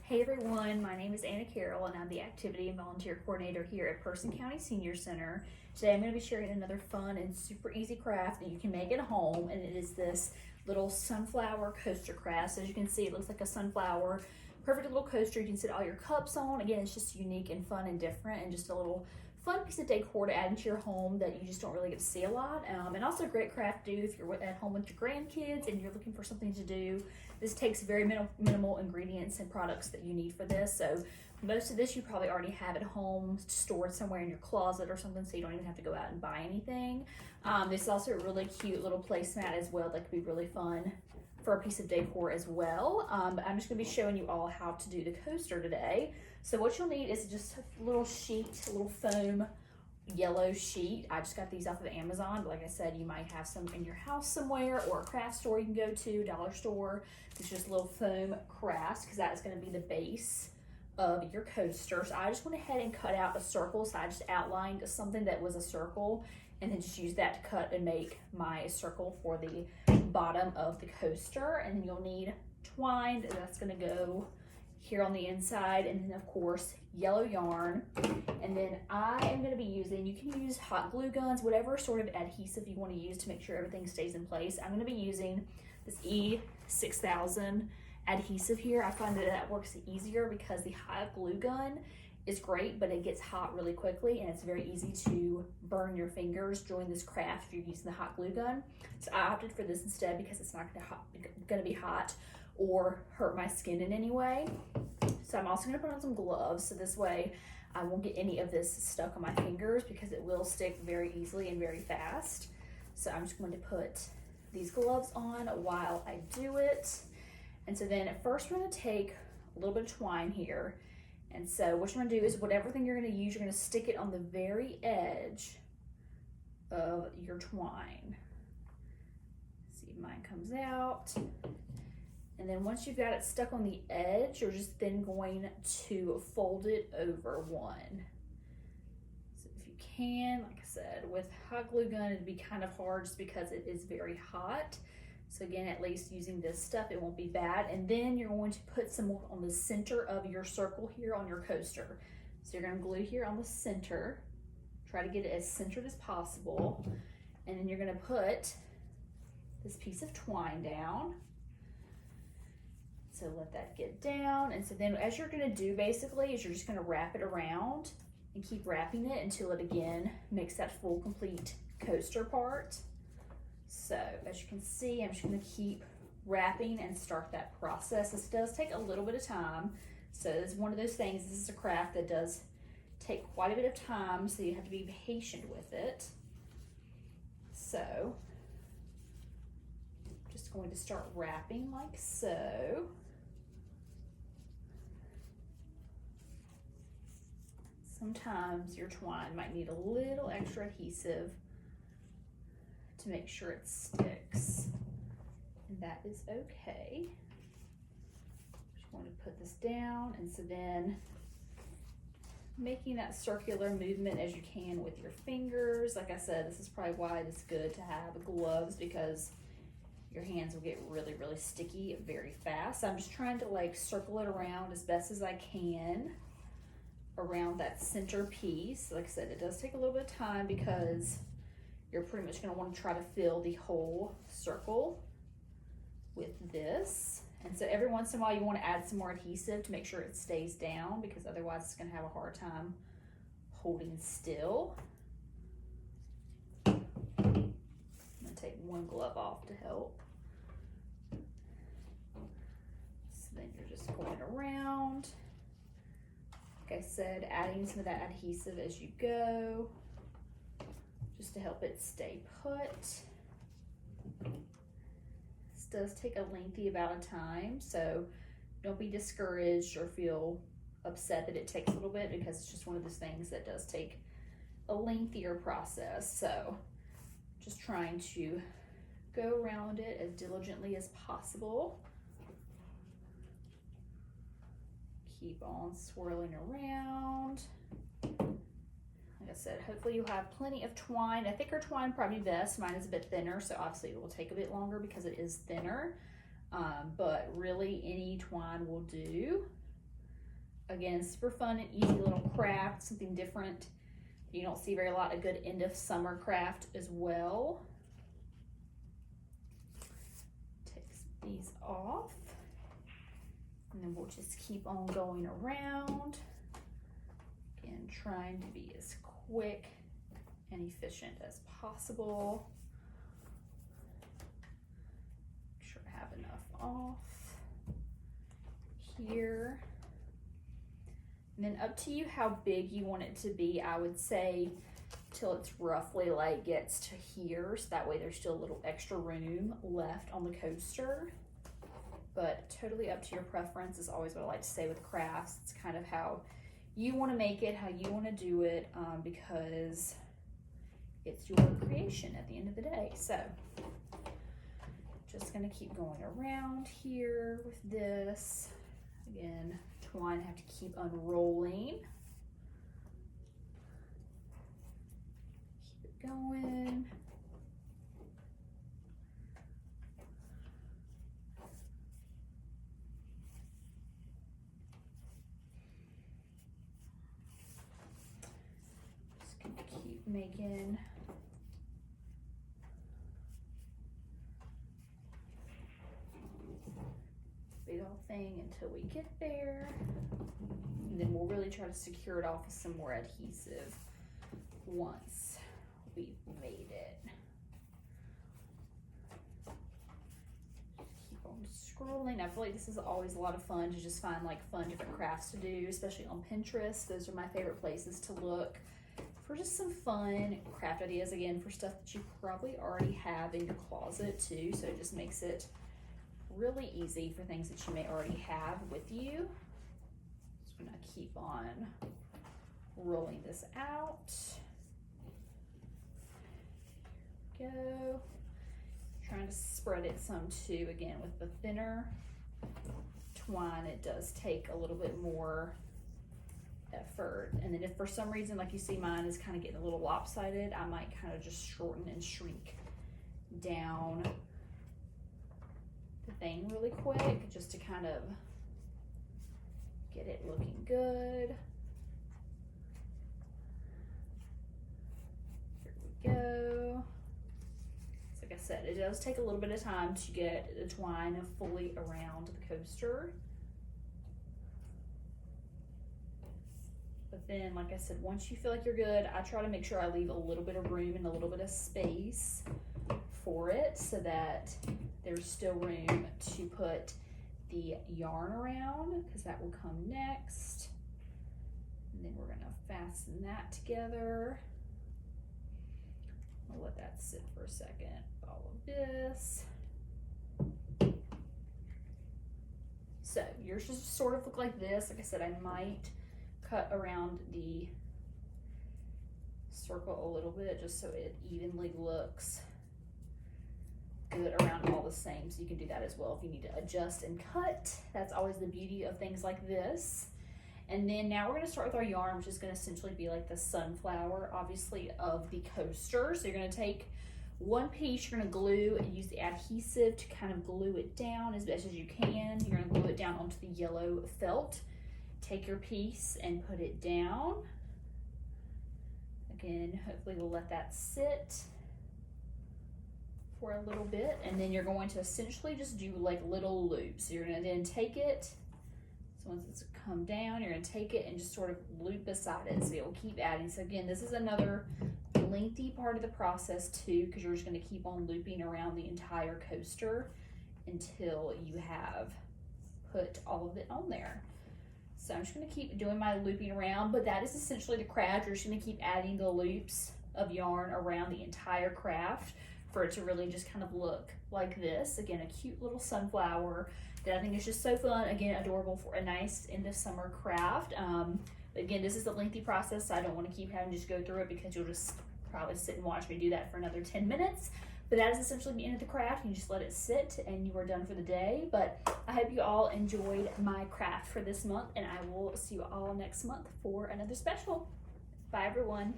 Hey everyone, my name is Anna Carroll and I'm the Activity and Volunteer Coordinator here at Person County Senior Center. Today I'm going to be sharing another fun and super easy craft that you can make at home, and it is this little sunflower coaster craft. So as you can see, it looks like a sunflower. Perfect little coaster you can sit all your cups on. Again, it's just unique and fun and different, and just a little fun piece of decor to add into your home that you just don't really get to see a lot. And also a great craft to do if you're at home with your grandkids and you're looking for something to do. This takes very minimal ingredients and products that you need for this. So most of this you probably already have at home, stored somewhere in your closet or something, so you don't even have to go out and buy anything. This is also a really cute little placemat as well that could be really fun for a piece of decor as well. But I'm just going to be showing you all how to do the coaster today. So what you'll need is just a little sheet, a little foam yellow sheet. I just got these off of Amazon, but like I said, you might have some in your house somewhere, or a craft store you can go to, dollar store. It's just little foam crafts, because that is going to be the base of your coaster. So I just went ahead and cut out a circle. So I just outlined something that was a circle and then just use that to cut and make my circle for the bottom of the coaster. And then you'll need twine that's going to go here on the inside, and then of course yellow yarn. And then I am going to be using, you can use hot glue guns, whatever sort of adhesive you want to use to make sure everything stays in place. I'm going to be using this E6000 adhesive here. I find that works easier because the hot glue gun is great, but it gets hot really quickly and it's very easy to burn your fingers during this craft if you're using the hot glue gun. So I opted for this instead because it's not going to be hot or hurt my skin in any way. So I'm also going to put on some gloves, so this way I won't get any of this stuck on my fingers, because it will stick very easily and very fast. So I'm just going to put these gloves on while I do it. And so then at first we're going to take a little bit of twine here. And so what you're going to do is whatever thing you're going to use, you're going to stick it on the very edge of your twine. See if mine comes out. And then once you've got it stuck on the edge, you're just then going to fold it over one. So if you can, like I said, with hot glue gun, it'd be kind of hard just because it is very hot. So again, at least using this stuff, it won't be bad. And then you're going to put some more on the center of your circle here on your coaster. So you're gonna glue here on the center. Try to get it as centered as possible. And then you're gonna put this piece of twine down. So let that get down. And so then as you're gonna do basically is you're just gonna wrap it around and keep wrapping it until it again makes that full complete coaster part. So as you can see, I'm just gonna keep wrapping and start that process. This does take a little bit of time. So it's one of those things, this is a craft that does take quite a bit of time, so you have to be patient with it. So just going to start wrapping like so. Sometimes your twine might need a little extra adhesive to make sure it sticks, and that is okay. Just going to put this down, and so then making that circular movement as you can with your fingers. Like I said, this is probably why it's good to have gloves, because your hands will get really, really sticky very fast. So I'm just trying to like circle it around as best as I can around that center piece. Like I said, it does take a little bit of time because you're pretty much going to want to try to fill the whole circle with this. And so every once in a while you want to add some more adhesive to make sure it stays down, because otherwise it's going to have a hard time holding still. I'm going to take one glove off to help. So then you're just going around. Like I said, adding some of that adhesive as you go, just to help it stay put. This does take a lengthy amount of time, so don't be discouraged or feel upset that it takes a little bit, because it's just one of those things that does take a lengthier process. So just trying to go around it as diligently as possible. Keep on swirling around. Like I said, hopefully you'll have plenty of twine. A thicker twine probably best. Mine is a bit thinner, so obviously it will take a bit longer because it is thinner. But really any twine will do. Again, super fun and easy little craft, something different. You don't see very a lot of good end of summer craft as well. Take these off. And then we'll just keep on going around. Again, trying to be as quick and efficient as possible. Make sure I have enough off here. And then up to you how big you want it to be. I would say till it's roughly like gets to here, so that way there's still a little extra room left on the coaster. But totally up to your preference is always what I like to say with crafts. It's kind of how you want to make it, how you want to do it, because it's your creation at the end of the day. So just gonna keep going around here with this. Again, twine have to keep unrolling. Keep it going. Just gonna keep making big old thing until we get there. And then we'll really try to secure it off with some more adhesive once we've made it. Keep on scrolling. I feel like this is always a lot of fun to just find like fun different crafts to do, especially on Pinterest. Those are my favorite places to look for just some fun craft ideas, again, for stuff that you probably already have in your closet too, so it just makes it really easy for things that you may already have with you. Just gonna keep on rolling this out. Go. Trying to spread it some too. Again, with the thinner twine, it does take a little bit more effort. And then if for some reason, like you see mine is kind of getting a little lopsided, I might kind of just shorten and shrink down the thing really quick just to kind of get it looking good. Here we go. So like I said, it does take a little bit of time to get the twine fully around the coaster. But then, like I said, once you feel like you're good, I try to make sure I leave a little bit of room and a little bit of space for it so that there's still room to put the yarn around, because that will come next. And then we're gonna fasten that together. I'll let that sit for a second. All of this. So yours just sort of look like this. Like I said, I might cut around the circle a little bit just so it evenly looks good around all the same. So you can do that as well if you need to adjust and cut. That's always the beauty of things like this. And then now we're going to start with our yarn, which is going to essentially be like the sunflower, obviously, of the coaster. So you're going to take one piece, you're going to glue and use the adhesive to kind of glue it down as best as you can. You're going to glue it down onto the yellow felt. Take your piece and put it down. Again, hopefully we'll let that sit for a little bit, and then you're going to essentially just do like little loops. So you're going to then take it, so once it's come down, you're going to take it and just sort of loop beside it, so you'll keep adding. So again, this is another lengthy part of the process too, because you're just going to keep on looping around the entire coaster until you have put all of it on there. So I'm just going to keep doing my looping around, but that is essentially the craft. You're just going to keep adding the loops of yarn around the entire craft for it to really just kind of look like this. Again, a cute little sunflower that I think is just so fun. Again, adorable for a nice end of summer craft. Again, this is a lengthy process, so I don't want to keep having to just go through it, because you'll just probably sit and watch me do that for another 10 minutes. But that is essentially the end of the craft. You just let it sit and you are done for the day. But I hope you all enjoyed my craft for this month, and I will see you all next month for another special. Bye everyone.